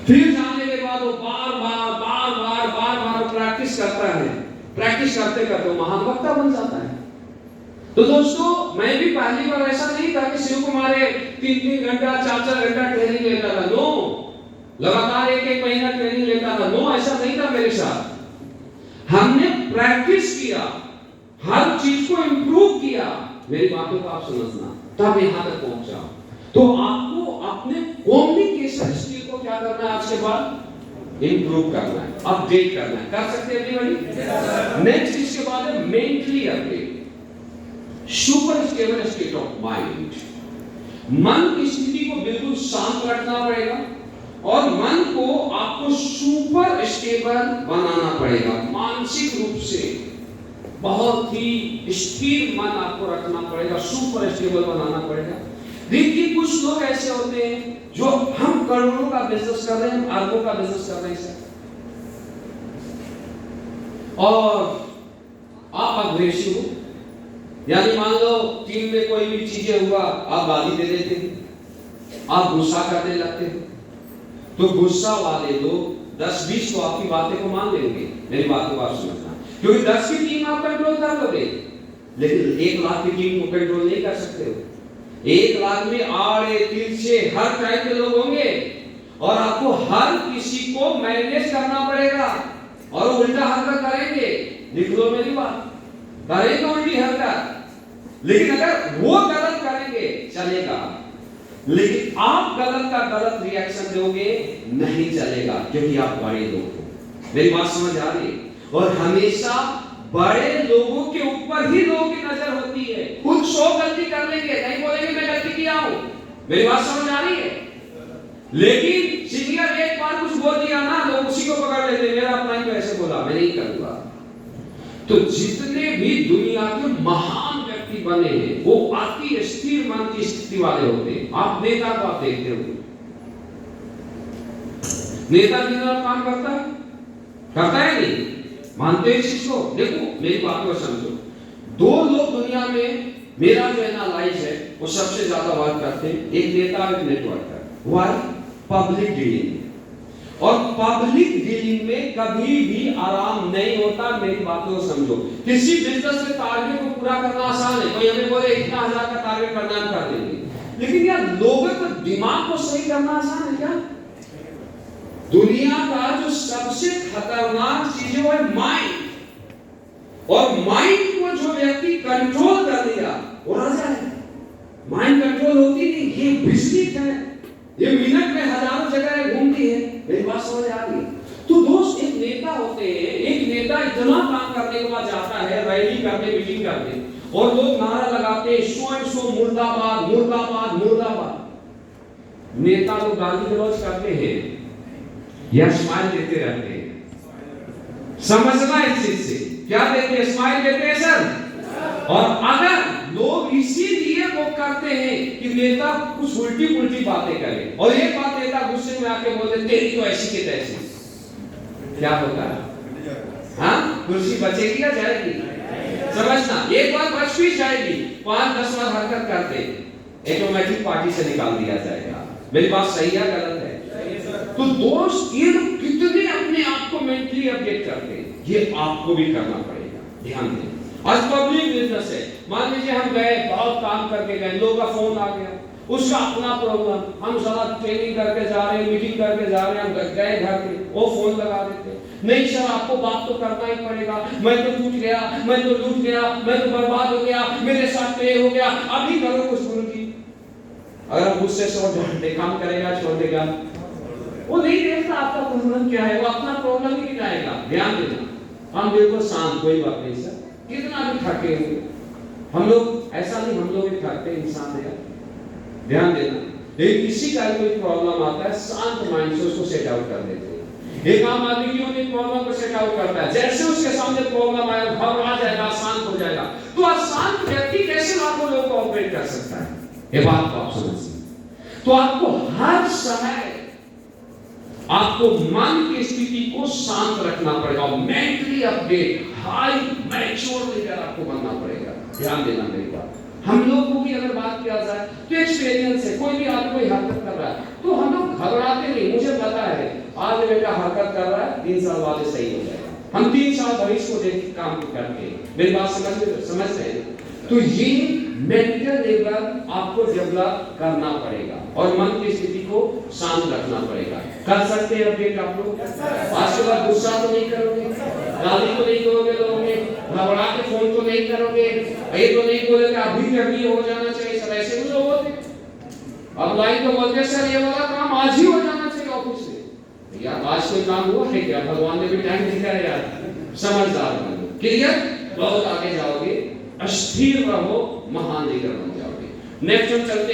फिर जाने के बाद वो बार बार प्रैक्टिस करता है। प्रैक्टिस करते करते वो महान वक्ता बन जाता है। तो दोस्तों, मैं भी पहली बार ऐसा नहीं था कि शिव कुमार 3-3 घंटा 4-4 घंटा ट्रेनिंग लेता था। नो, लगातार 1-1 महीना ट्रेनिंग लेता था। नो, ऐसा नहीं था मेरे साथ। हमने प्रैक्टिस किया, हर चीज को इंप्रूव किया। मेरी बातों को आप समझना, तब यहां तक पहुंचा। तो आपको अपने कम्युनिकेशन स्किल को क्या करना है? आज के बाद इंप्रूव करना है, अपडेट करना है। कर सकते हैं एवरीबॉडी? नेक्स्ट इसके बाद है mentally update, super stable state of mind. मन की स्थिति को बिल्कुल शांत रखना पड़ेगा और मन को आपको सुपर स्टेबल बनाना पड़ेगा। मानसिक रूप से बहुत ही स्थिर मन आपको रखना पड़ेगा, सुपर स्टेबल बनाना पड़ेगा। देखिए, कुछ लोग ऐसे होते हैं जो हम करोड़ों का बिजनेस कर रहे हैं, हम अरबों का बिजनेस कर रहे हैं और आप अग्रेसिव हो, यानी मान लो टीम में कोई भी चीजें हुआ, आप गाली दे देते हैं, आप गुस्सा करने लगते हो। तो गुस्सा वाले लोग 10-20 तो आपकी बातें को मान लेंगे। मेरी बात को आप समझना, क्योंकि 10 की टीम आप कंट्रोल कर लोगे, लेकिन 1 लाख की टीम को कंट्रोल नहीं कर सकते हो। 1 लाख में आड़े तिरछे हर टाइप के लोग होंगे और आपको हर किसी को मैनेज करना पड़ेगा और उल्टा हरकत करेंगे। लिख लो मेरी बात, करेंगे उल्टी हरकत, लेकिन अगर वो गलत करेंगे चलेगा, लेकिन आप गलत का गलत रिएक्शन दोगे नहीं चलेगा, क्योंकि आप बड़े लोग हो। मेरी बात समझ आ रही है? और हमेशा बड़े लोगों के ऊपर ही लोगों की नजर होती है। खुद 100 गलती कर लेंगे, नहीं बोलेंगे मैं गलती किया हूं। मेरी बात समझ आ रही है? लेकिन सीनियर एक बार कुछ बोल दिया ना, लोग उसी को पकड़ लेते, मेरा अपना ही कैसे बोला, मैं नहीं करूंगा। तो जितने भी दुनिया के महान व्यक्ति बने हैं, वो अति स्थिर मन की स्थिति वाले होते हैं। आप नेता को आप देखते हो, नेता दिन रात काम करता है नहीं? मानते हैं इस चीज को? देखो मेरी बात को समझो, 2 लोग दुनिया में मेरा जो एनालाइज है वो सबसे ज्यादा वर्क करते हैं, एक नेता और एक नेटवर्कर। वाई? Public dealing. और पब्लिक डीलिंग में कभी भी आराम नहीं होता। मेरी बातों को समझो, किसी बिजनेस में टारगेट को पूरा करना आसान है। कोई हमें बोले इतना 1000 का टारगेट करना, हम कर देंगे, लेकिन यार लोगों को दिमाग को सही करना आसान है क्या? दुनिया का जो सबसे खतरनाक चीज है वो है माइंड, और माइंड को जो व्यक्ति कंट्रोल कर लिया वो राजा है। माइंड कंट्रोल होती नहीं, ये बिजली है, ये मिनट में हजारों जगह घूमती है। मेरी बात समझ आ रही है? तो दोस्त, एक नेता होते हैं, एक नेता इतना काम करने के बाद जाता है रैली करने, मीटिंग करने, और लोग नारा लगाते हैं सो मुर्दाबाद मुर्दाबाद मुर्दाबाद। नेता लोग गाली गलौज करते हैं या स्माइल देते रहते हैं? समझना इस चीज से, क्या देते हैं? स्माइल देते हैं सर। और अगर लोग इसीलिए वो करते हैं कि नेता कुछ उल्टी पुल्टी बातें करे, और एक बात नेता गुस्से में आके बोलते तेरी तो ऐसी के तैसी, क्या होगा? हाँ, कुर्सी बचेगी या जाएगी? समझना, एक बार बच भी जाएगी, 5-10 बार हरकत करते ऑटोमेटिक पार्टी से निकाल दिया जाएगा। मेरी बात सही है गलत है? तो दोस्त, ये कितने अपने आप को मेंटली अपडेट करते हैं, ये आपको भी करना पड़ेगा। ध्यान दें, आज पब्लिक बिजनेस है, मान लीजिए हम गए, बहुत काम करके गए, लोगों का फोन आ गया, उसका अपना प्रॉब्लम, हम सारा ट्रेनिंग करके जा रहे हैं, मीटिंग करके जा रहे हैं, हम गए घर पे, वो फोन लगा देते, नहीं सर आपको बात तो करना ही पड़ेगा, मैं तो टूट गया, मैं तो लूट गया, मैं तो बर्बाद हो गया, मेरे साथ ये हो गया, अभी करो कुछ गुरुजी। अगर हम गुस्से से 1 घंटे काम करेगा, छोड़ देगा, वो नहीं देखता आपका प्रॉब्लम क्या है, वो अपना प्रॉब्लम ही गिनाएगा। ध्यान देना, हम बिल्कुल शांत, कोई बात नहीं सर, कितना भी थके हुए हम लोग, ऐसा नहीं हम लोग भी थकते इंसान है, ध्यान देना। लेकिन किसी का कोई प्रॉब्लम आता है, शांत माइंड से उसको सेट आउट कर देते हैं। एक आम आदमी क्यों नहीं प्रॉब्लम को सेट आउट करता है? जैसे उसके सामने प्रॉब्लम आया, घबरा जाएगा, शांत हो जाएगा। तो अशांत व्यक्ति कैसे लाखों लोगों को ऑपरेट कर सकता है? ये बात को आप समझिए। तो आपको हर समय आपको मन की स्थिति को शांत रखना पड़ेगा, mentally update, high mature leader आपको बनना पड़ेगा। ध्यान देना मेरी बात। हम लोग को भी अगर बात किया जाए तो एक्सपीरियंस है, कोई भी आदमी कोई हरकत कर रहा है तो हम लोग घबराते नहीं, मुझे पता है बाद में बेटा हरकत कर रहा है, 3 साल बाद सही हो जाएगा। हम 3 साल भविष्य को देख काम करके, मेरी बात समझ रहे हैं? तो ये मेंटल लेवल आपको डेवलप करना पड़ेगा और मन की स्थिति को शांत रखना पड़ेगा। कर सकते हैं अपडेट आप लोग? आज के बाद गुस्सा तो नहीं करोगे, गाली तो नहीं दोगे लोगों में, घबरा के फोन तो नहीं करोगे, ये तो नहीं बोले कि अभी के अभी हो जाना चाहिए। सर ऐसे भी लोग होते, अब लाइन तो बोलते सर ये वाला काम आज ही हो जाना चाहिए ऑफिस में। यार आज कोई काम हुआ है क्या? भगवान ने भी टाइम दिया है यार। समझदार बनो, क्लियर? बहुत आगे जाओगे, अस्थिर रहो, महान लीडर बन जाओगे। नेक्स्ट हम चलते